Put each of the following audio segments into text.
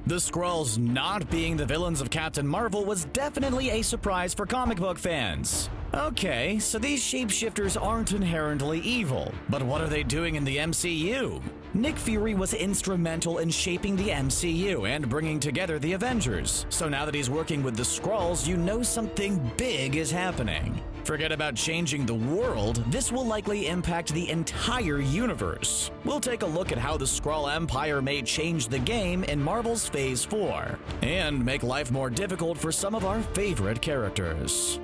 The Skrulls not being the villains of Captain Marvel was definitely a surprise for comic book fans. Okay, so these shapeshifters aren't inherently evil, but what are they doing in the MCU? Nick Fury was instrumental in shaping the MCU and bringing together the Avengers, so now that he's working with the Skrulls, you know something big is happening. Forget about changing the world, this will likely impact the entire universe. We'll take a look at how the Skrull Empire may change the game in Marvel's Phase 4, and make life more difficult for some of our favorite characters.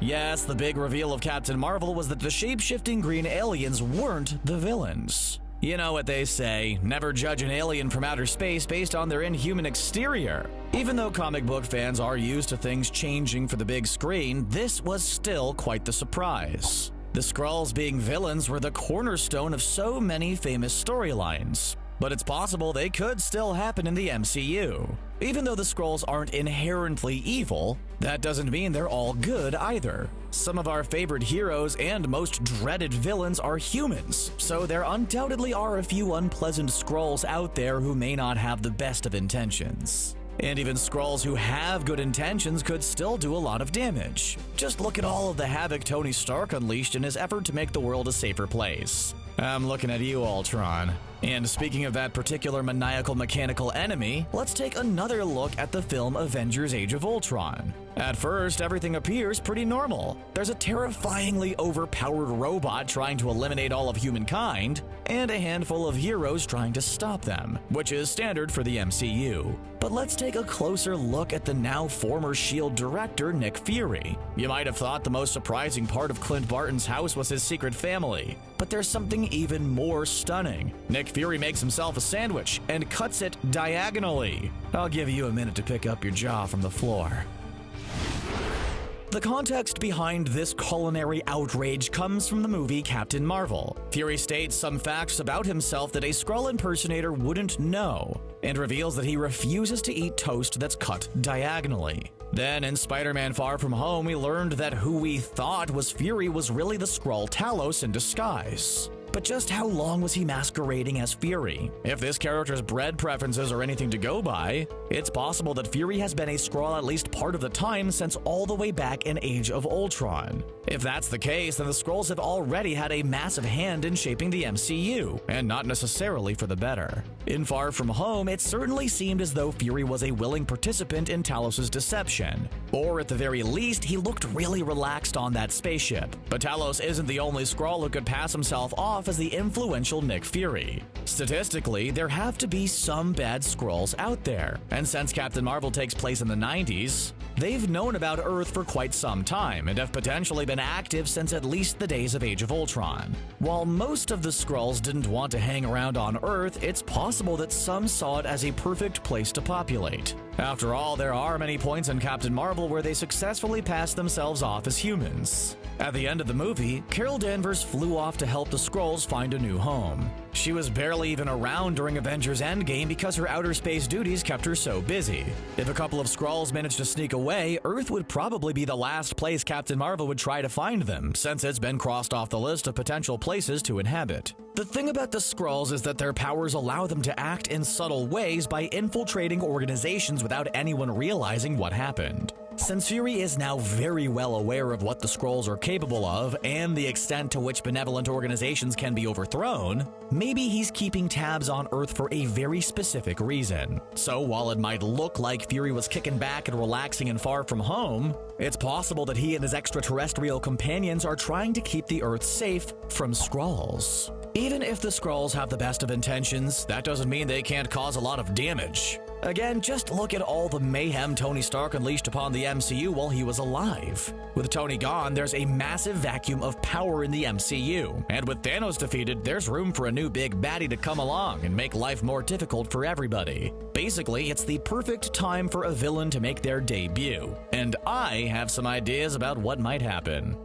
Yes, the big reveal of Captain Marvel was that the shape-shifting green aliens weren't the villains. You know what they say, never judge an alien from outer space based on their inhuman exterior. Even though comic book fans are used to things changing for the big screen, this was still quite the surprise. The Skrulls being villains were the cornerstone of so many famous storylines, but it's possible they could still happen in the MCU. Even though the Skrulls aren't inherently evil, that doesn't mean they're all good either. Some of our favorite heroes and most dreaded villains are humans, so there undoubtedly are a few unpleasant Skrulls out there who may not have the best of intentions. And even Skrulls who have good intentions could still do a lot of damage. Just look at all of the havoc Tony Stark unleashed in his effort to make the world a safer place. I'm looking at you, Ultron. And speaking of that particular maniacal mechanical enemy, let's take another look at the film Avengers Age of Ultron. At first, everything appears pretty normal. There's a terrifyingly overpowered robot trying to eliminate all of humankind, and a handful of heroes trying to stop them, which is standard for the MCU. But let's take a closer look at the now former S.H.I.E.L.D. director Nick Fury. You might have thought the most surprising part of Clint Barton's house was his secret family, but there's something even more stunning. Nick Fury makes himself a sandwich and cuts it diagonally. I'll give you a minute to pick up your jaw from the floor. The context behind this culinary outrage comes from the movie Captain Marvel. Fury states some facts about himself that a Skrull impersonator wouldn't know, and reveals that he refuses to eat toast that's cut diagonally. Then in Spider-Man Far From Home, we learned that who we thought was Fury was really the Skrull Talos in disguise. But just how long was he masquerading as Fury? If this character's bread preferences are anything to go by, it's possible that Fury has been a Skrull at least part of the time since all the way back in Age of Ultron. If that's the case, then the Skrulls have already had a massive hand in shaping the MCU, and not necessarily for the better. In Far From Home, it certainly seemed as though Fury was a willing participant in Talos' deception. Or at the very least, he looked really relaxed on that spaceship. But Talos isn't the only Skrull who could pass himself off as the influential Nick Fury. Statistically, there have to be some bad Skrulls out there, and since Captain Marvel takes place in the 90s, they've known about Earth for quite some time and have potentially been active since at least the days of Age of Ultron. While most of the Skrulls didn't want to hang around on Earth, it's possible that some saw it as a perfect place to populate. After all, there are many points in Captain Marvel where they successfully passed themselves off as humans. At the end of the movie, Carol Danvers flew off to help the Skrulls find a new home. She was barely even around during Avengers Endgame because her outer space duties kept her so busy. If a couple of Skrulls managed to sneak away, Earth would probably be the last place Captain Marvel would try to find them, since it's been crossed off the list of potential places to inhabit. The thing about the Skrulls is that their powers allow them to act in subtle ways by infiltrating organizations without anyone realizing what happened. Since Fury is now very well aware of what the Skrulls are capable of and the extent to which benevolent organizations can be overthrown, maybe he's keeping tabs on Earth for a very specific reason. So while it might look like Fury was kicking back and relaxing in Far From Home, it's possible that he and his extraterrestrial companions are trying to keep the Earth safe from Skrulls. Even if the Skrulls have the best of intentions, that doesn't mean they can't cause a lot of damage. Again, just look at all the mayhem Tony Stark unleashed upon the MCU while he was alive. With Tony gone, there's a massive vacuum of power in the MCU, and with Thanos defeated, there's room for a new big baddie to come along and make life more difficult for everybody. Basically, it's the perfect time for a villain to make their debut, and I have some ideas about what might happen.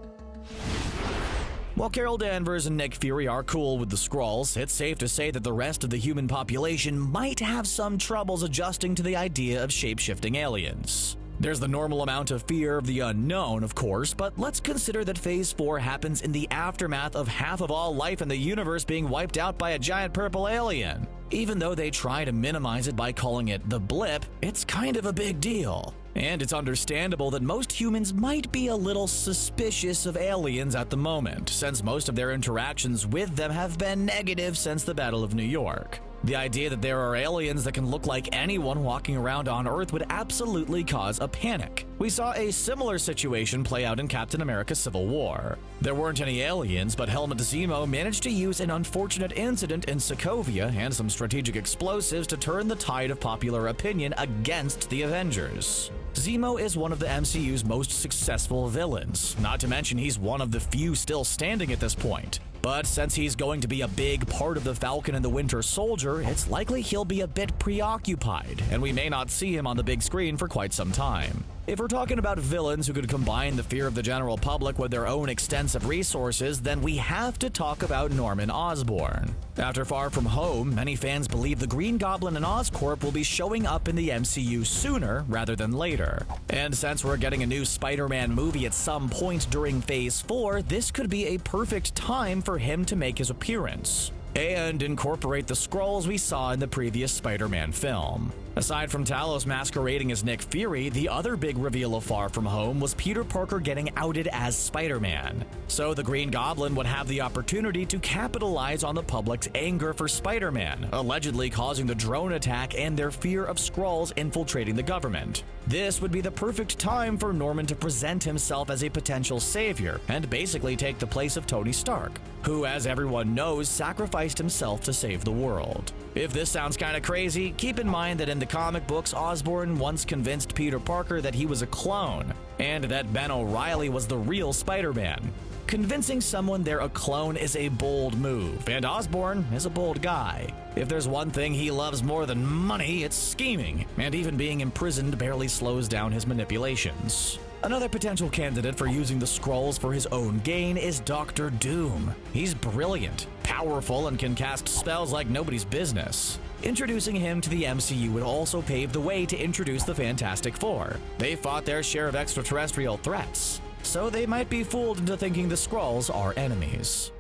While Carol Danvers and Nick Fury are cool with the Skrulls, it's safe to say that the rest of the human population might have some troubles adjusting to the idea of shape-shifting aliens. There's the normal amount of fear of the unknown, of course, but let's consider that Phase 4 happens in the aftermath of half of all life in the universe being wiped out by a giant purple alien. Even though they try to minimize it by calling it the blip, it's kind of a big deal. And it's understandable that most humans might be a little suspicious of aliens at the moment, since most of their interactions with them have been negative since the Battle of New York. The idea that there are aliens that can look like anyone walking around on Earth would absolutely cause a panic. We saw a similar situation play out in Captain America: Civil War. There weren't any aliens, but Helmut Zemo managed to use an unfortunate incident in Sokovia and some strategic explosives to turn the tide of popular opinion against the Avengers. Zemo is one of the MCU's most successful villains, not to mention he's one of the few still standing at this point. But since he's going to be a big part of the Falcon and the Winter Soldier, it's likely he'll be a bit preoccupied, and we may not see him on the big screen for quite some time. If we're talking about villains who could combine the fear of the general public with their own extensive resources, then we have to talk about Norman Osborn. After Far From Home, many fans believe the Green Goblin and Oscorp will be showing up in the MCU sooner rather than later. And since we're getting a new Spider-Man movie at some point during Phase 4, this could be a perfect time for him to make his appearance and incorporate the Skrulls we saw in the previous Spider-Man film. Aside from Talos masquerading as Nick Fury, the other big reveal of Far From Home was Peter Parker getting outed as Spider-Man. So the Green Goblin would have the opportunity to capitalize on the public's anger for Spider-Man, allegedly causing the drone attack and their fear of Skrulls infiltrating the government. This would be the perfect time for Norman to present himself as a potential savior and basically take the place of Tony Stark, who, as everyone knows, sacrificed himself to save the world. If this sounds kind of crazy, keep in mind that in the comic books, Osborn once convinced Peter Parker that he was a clone, and that Ben O'Reilly was the real Spider-Man. Convincing someone they're a clone is a bold move, and Osborn is a bold guy. If there's one thing he loves more than money, it's scheming, and even being imprisoned barely slows down his manipulations. Another potential candidate for using the Skrulls for his own gain is Doctor Doom. He's brilliant, powerful, and can cast spells like nobody's business. Introducing him to the MCU would also pave the way to introduce the Fantastic Four. They fought their share of extraterrestrial threats, so they might be fooled into thinking the Skrulls are enemies.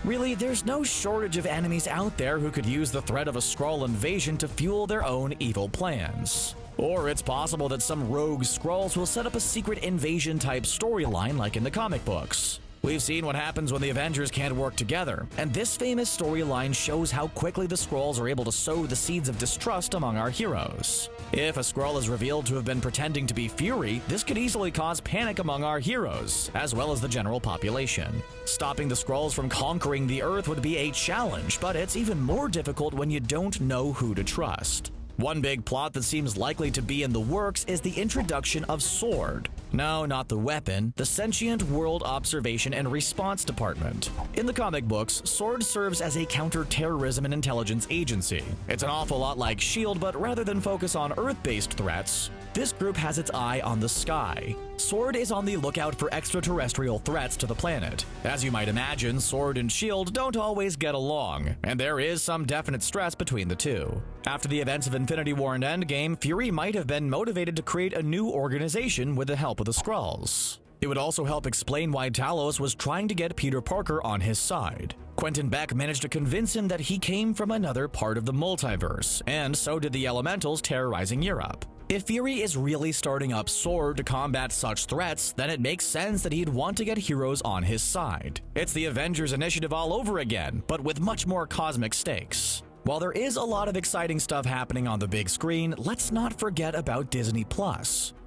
Really, there's no shortage of enemies out there who could use the threat of a Skrull invasion to fuel their own evil plans. Or it's possible that some rogue Skrulls will set up a secret invasion-type storyline like in the comic books. We've seen what happens when the Avengers can't work together, and this famous storyline shows how quickly the Skrulls are able to sow the seeds of distrust among our heroes. If a Skrull is revealed to have been pretending to be Fury, this could easily cause panic among our heroes, as well as the general population. Stopping the Skrulls from conquering the Earth would be a challenge, but it's even more difficult when you don't know who to trust. One big plot that seems likely to be in the works is the introduction of SWORD. No, not the weapon, the Sentient World Observation and Response Department. In the comic books, SWORD serves as a counter-terrorism and intelligence agency. It's an awful lot like S.H.I.E.L.D., but rather than focus on Earth-based threats, this group has its eye on the sky. SWORD is on the lookout for extraterrestrial threats to the planet. As you might imagine, SWORD and S.H.I.E.L.D. don't always get along, and there is some definite stress between the two. After the events of Infinity War and Endgame, Fury might have been motivated to create a new organization with the help of the Skrulls. It would also help explain why Talos was trying to get Peter Parker on his side. Quentin Beck managed to convince him that he came from another part of the multiverse, and so did the Elementals terrorizing Europe. If Fury is really starting up SWORD to combat such threats, then it makes sense that he'd want to get heroes on his side. It's the Avengers initiative all over again, but with much more cosmic stakes. While there is a lot of exciting stuff happening on the big screen, let's not forget about Disney+.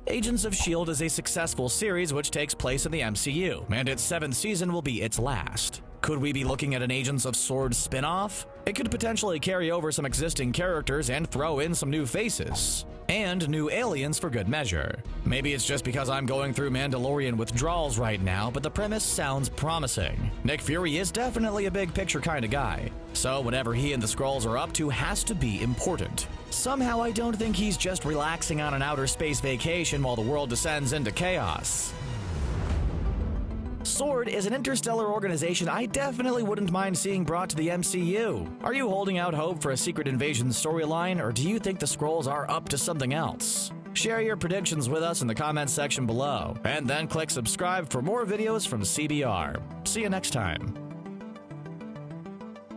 Agents of S.H.I.E.L.D. is a successful series which takes place in the MCU, and its 7th season will be its last. Could we be looking at an Agents of S.W.O.R.D. spin-off? It could potentially carry over some existing characters and throw in some new faces. And new aliens for good measure. Maybe it's just because I'm going through Mandalorian withdrawals right now, but the premise sounds promising. Nick Fury is definitely a big picture kind of guy, so whatever he and the Skrulls are up to has to be important. Somehow I don't think he's just relaxing on an outer space vacation while the world descends into chaos. SWORD is an interstellar organization I definitely wouldn't mind seeing brought to the MCU. Are you holding out hope for a secret invasion storyline, or do you think the Skrulls are up to something else? Share your predictions with us in the comments section below, and then click subscribe for more videos from CBR. See you next time.